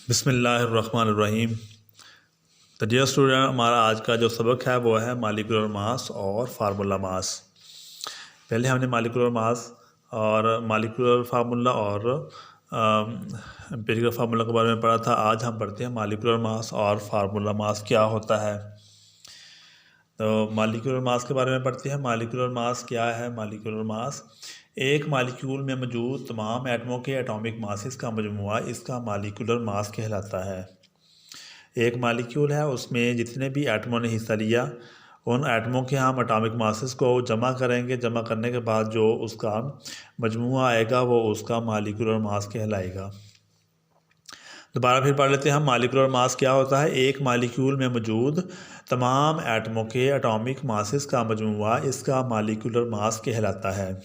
बिस्मिल्लाहिर्रहमानिर्रहीम। तो dear student, हमारा आज का जो सबक है वो है मालिकुलर मास और फार्मूला मास। पहले हमने मालिकुलर मास और मालिकुलर फार्मूला और एम्पिरिकल फार्मूला के बारे में पढ़ा था। आज हम पढ़ते हैं मालिकुलर मास और फार्मूला मास क्या होता है। तो मालिकुलर मास के बारे में पढ़ते हैं। मालिकुलर मास क्या है? मालिकुलर मास एक मालिक्यूल में मौजूद तमाम एटमों के एटॉमिक मासेस का मजमुआ इसका मालिकुलर मास कहलाता है। एक मालिक्यूल है, उसमें जितने भी एटमों ने हिस्सा लिया उन एटमों के हम एटॉमिक मासेस को जमा करेंगे। जमा करने के बाद जो उसका मजमुआ आएगा वो उसका मालिकुलर मास कहलाएगा। दोबारा फिर पढ़ लेते हैं हम। मालिकुलर मास क्या होता है? एक मालिक्यूल में मौजूद तमाम एटमों के एटॉमिक मासेस का मजमुआ इसका मालिकुलर मास कहलाता है।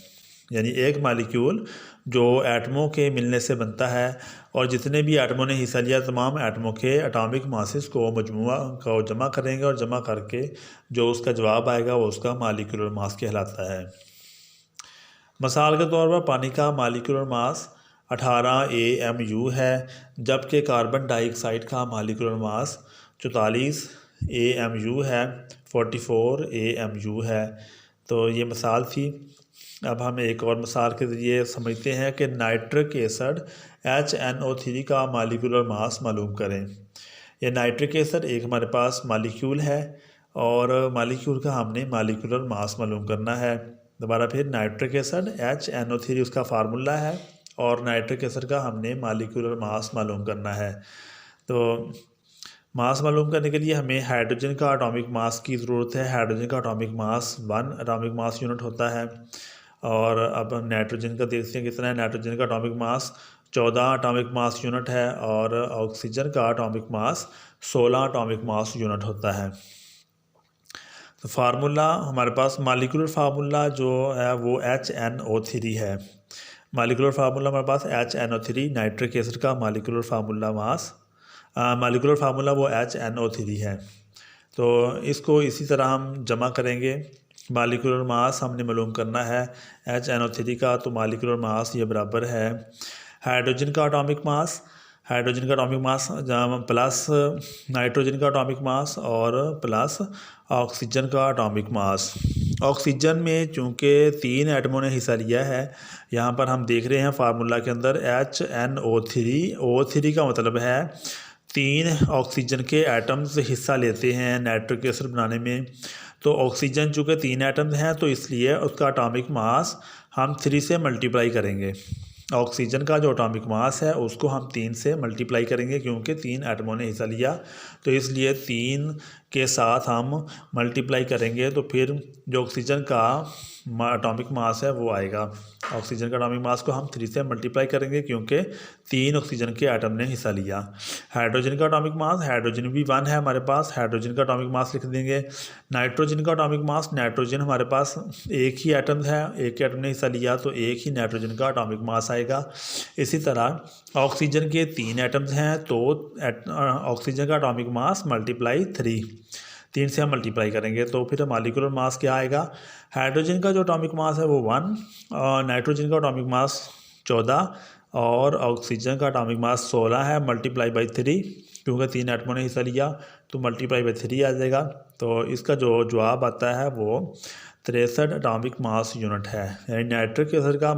यानी एक मालिक्यूल जो एटमों के मिलने से बनता है और जितने भी एटमों ने हिस्सा लिया तमाम एटमों के एटॉमिक मासेस को मजमुआ को जमा करेंगे और जमा करके जो उसका जवाब आएगा वो उसका मालिकुलर मास कहलाता है। मिसाल के तौर पर पानी का मालिकुलर मास 18 AMU है, जबकि कार्बन डाइऑक्साइड का मालिकुलर मास 44 AMU है, 44 AMU है। तो ये मिसाल थी। अब हम एक और मिसाल के ज़रिए समझते हैं कि नाइट्रिक एसिड HNO3 का मालिकुलर मास मालूम करें। ये नाइट्रिक एसिड एक हमारे पास मालिक्यूल है और मालिक्यूल का हमने मालिकुलर मास मालूम करना है। दोबारा फिर नाइट्रिक एसिड HNO3 उसका फार्मूला है और नाइट्रिक एसिड का हमने मालिकुलर मास मालूम करना है। तो मास मालूम करने के लिए हमें हाइड्रोजन का एटॉमिक मास की ज़रूरत है। हाइड्रोजन का atomic mass 1 atomic mass unit होता है। और अब हम नाइट्रोजन का देखते हैं कितना है। नाइट्रोजन का atomic mass 14 atomic mass unit है और ऑक्सीजन का atomic mass 16 atomic mass unit होता है। तो फार्मूला हमारे पास मालिकुलर फार्मूला जो है वो HNO3 है। मालिकुलर फार्मूला हमारे पास HNO3 नाइट्रिक एसिड का मालिकुलर फार्मूला मालिकुलर फार्मूला वो HNO3 है। तो इसको इसी तरह हम जमा करेंगे। मालिकुलर मास हमने मालूम करना है HNO3 का। तो मालिकुलर मास ये बराबर है हाइड्रोजन का एटॉमिक मास प्लस नाइट्रोजन का एटॉमिक मास और प्लस ऑक्सीजन का एटॉमिक मास। ऑक्सीजन में चूँकि 3 एटमों ने हिस्सा लिया है, यहाँ पर हम देख रहे हैं फार्मूला के अंदर HNO3 O3 का मतलब है 3 ऑक्सीजन के एटम्स हिस्सा लेते हैं नाइट्रिक एसिड बनाने में। तो ऑक्सीजन चूँकि 3 एटम्स हैं तो इसलिए उसका एटॉमिक मास हम 3 से मल्टीप्लाई करेंगे। ऑक्सीजन का जो एटॉमिक मास है उसको हम 3 से मल्टीप्लाई करेंगे क्योंकि 3 एटमों ने हिस्सा लिया, तो इसलिए 3 के साथ हम मल्टीप्लाई करेंगे तो फिर जो ऑक्सीजन का एटॉमिक मास है वो आएगा। ऑक्सीजन का एटॉमिक मास को हम 3 से मल्टीप्लाई करेंगे क्योंकि 3 ऑक्सीजन के एटम ने हिस्सा लिया। हाइड्रोजन का एटॉमिक मास, हाइड्रोजन भी 1 है हमारे पास, हाइड्रोजन का एटॉमिक मास लिख देंगे। नाइट्रोजन का एटॉमिक मास, नाइट्रोजन हमारे पास एक ही एटम है, एक एटम ने हिस्सा लिया तो एक ही नाइट्रोजन का एटॉमिक मास आएगा। इसी तरह ऑक्सीजन के 3 एटम्स हैं तो ऑक्सीजन का एटॉमिक मास मल्टीप्लाई 3 से हम मल्टीप्लाई करेंगे तो फिर मालिकुलर मास क्या आएगा। हाइड्रोजन का जो एटॉमिक मास है वो 1 और नाइट्रोजन का एटॉमिक मास 14 और ऑक्सीजन का एटॉमिक मास 16 है, मल्टीप्लाई बाई 3 क्योंकि 3 एटमों ने हिस्सा लिया तो मल्टीप्लाई बाई 3 आ जाएगा। तो इसका जो जवाब आता है वो 63 एटॉमिक मास यूनिट है। यानी नाइट्रिक एसिड का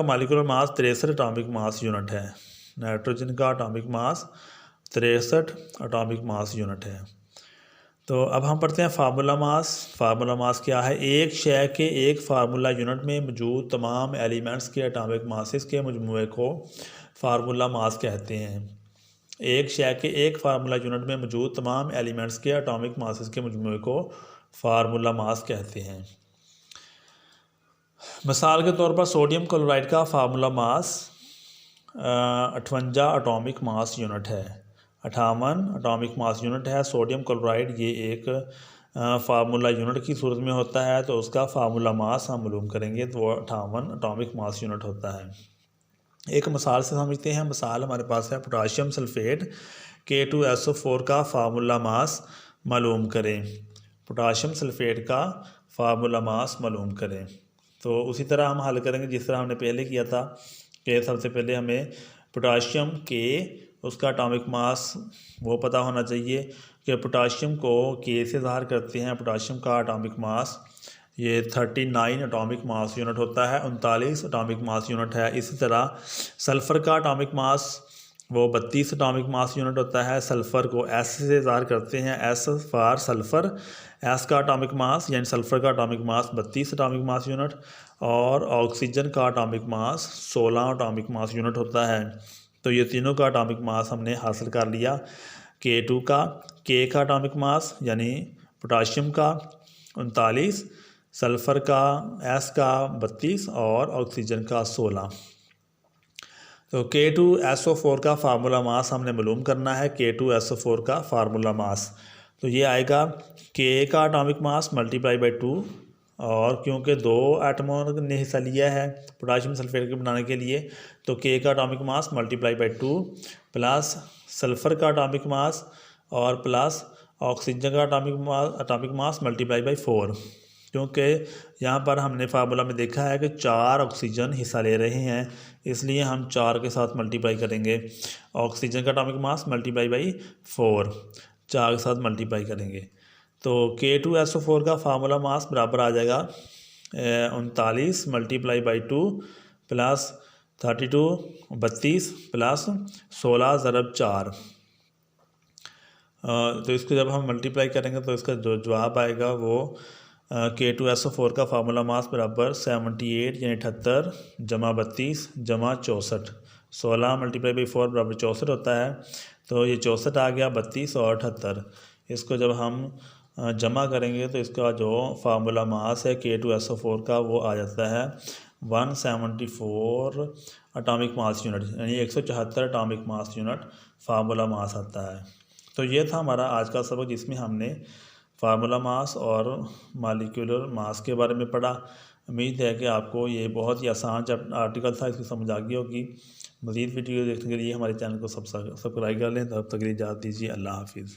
molecular mass 63 atomic mass unit है। नाइट्रोजन का atomic mass 63 atomic mass unit है। तो अब हम पढ़ते हैं फार्मूला मास। फार्मूला मास क्या है? एक शय के एक फार्मूला यूनिट में मौजूद तमाम एलिमेंट्स के एटॉमिक मासेस के मजमूए को फार्मूला मास कहते हैं। एक शय के एक फार्मूला यूनिट में मौजूद तमाम एलिमेंट्स के एटॉमिक मासेस के मजमूए को फार्मूला मास कहते हैं। मिसाल के तौर पर सोडियम क्लोराइड का formula mass 58 atomic mass unit है। 58 एटॉमिक मास यूनिट है सोडियम क्लोराइड। ये एक फार्मूला यूनिट की सूरत में होता है तो उसका फार्मूला मास हम मालूम करेंगे तो वो 58 एटॉमिक मास यूनिट होता है। एक मिसाल से समझते हैं। मिसाल हमारे पास है पोटाशियम सल्फेट K2SO4 का फार्मूला मास मालूम करें। पोटाशियम सल्फेट का फार्मूला मास मालूम करें। तो उसी तरह हम हल करेंगे जिस तरह हमने पहले किया था कि सबसे पहले हमें पोटाशियम के उसका एटॉमिक मास वो पता होना चाहिए कि पोटाशियम को के से ज़ाहिर करते हैं। पोटाशियम का एटॉमिक मास ये 39 एटॉमिक मास यूनिट होता है, 39 एटॉमिक मास यूनिट है। इसी तरह सल्फ़र का एटॉमिक मास वो 32 एटॉमिक मास यूनिट होता है। सल्फ़र को एस से ज़ाहिर करते हैं, एस फॉर सल्फ़र। एस का एटॉमिक मास यानी सल्फ़र का atomic mass 32 atomic mass unit और ऑक्सीजन का atomic mass 16 atomic mass unit होता है। तो ये तीनों का एटॉमिक मास हमने हासिल कर लिया। K2 का के का एटॉमिक मास यानी पोटाशियम का 39, सल्फ़र का एस का 32 और ऑक्सीजन का 16। तो K2SO4 का फार्मूला मास हमने मालूम करना है। K2SO4 का फार्मूला मास तो ये आएगा K का एटॉमिक मास मल्टीप्लाई बाई 2, और क्योंकि 2 एटमों ने हिस्सा लिया है पोटाशियम सल्फेट के बनाने के लिए, तो K का atomic mass multiply by 2 plus sulphur का एटॉमिक मास और प्लस ऑक्सीजन का एटॉमिक मास मल्टीप्लाई बाई 4। क्योंकि यहाँ पर हमने फार्मूला में देखा है कि 4 ऑक्सीजन हिस्सा ले रहे हैं, इसलिए हम 4 के साथ मल्टीप्लाई करेंगे। ऑक्सीजन का एटॉमिक मास मल्टीप्लाई बाई 4, 4 के साथ मल्टीप्लाई करेंगे। तो K2SO4 का फार्मूला मास बराबर आ जाएगा 39 मल्टीप्लाई बाई 2 प्लस 32 प्लस 16 ज़रब 4। तो इसको जब हम मल्टीप्लाई करेंगे तो इसका जो जवाब आएगा वो K2SO4 का फार्मूला मास बराबर 78 यानी 78 जमा 32 जमा 64। 16 मल्टीप्लाई बाई 4 बराबर 64 होता है। तो ये 64 आ गया, 32 और 78। इसको जब हम जमा करेंगे तो इसका जो फार्मूला मास है K2SO4 का वो आ जाता है 174 एटॉमिक मास यूनिट, यानी 174 atomic mass unit formula mass आता है। तो ये था हमारा आज का सबक, जिसमें हमने फार्मूला मास और मॉलिक्यूलर मास के बारे में पढ़ा। उम्मीद है कि आपको ये बहुत ही आसान आर्टिकल था, इसकी समझ आ गई होगी। मज़ीद वीडियो देखने के लिए हमारे चैनल को सब्सक्राइब कर लें। तब तक के लिए इजाज़त दीजिए। अल्लाह हाफिज़।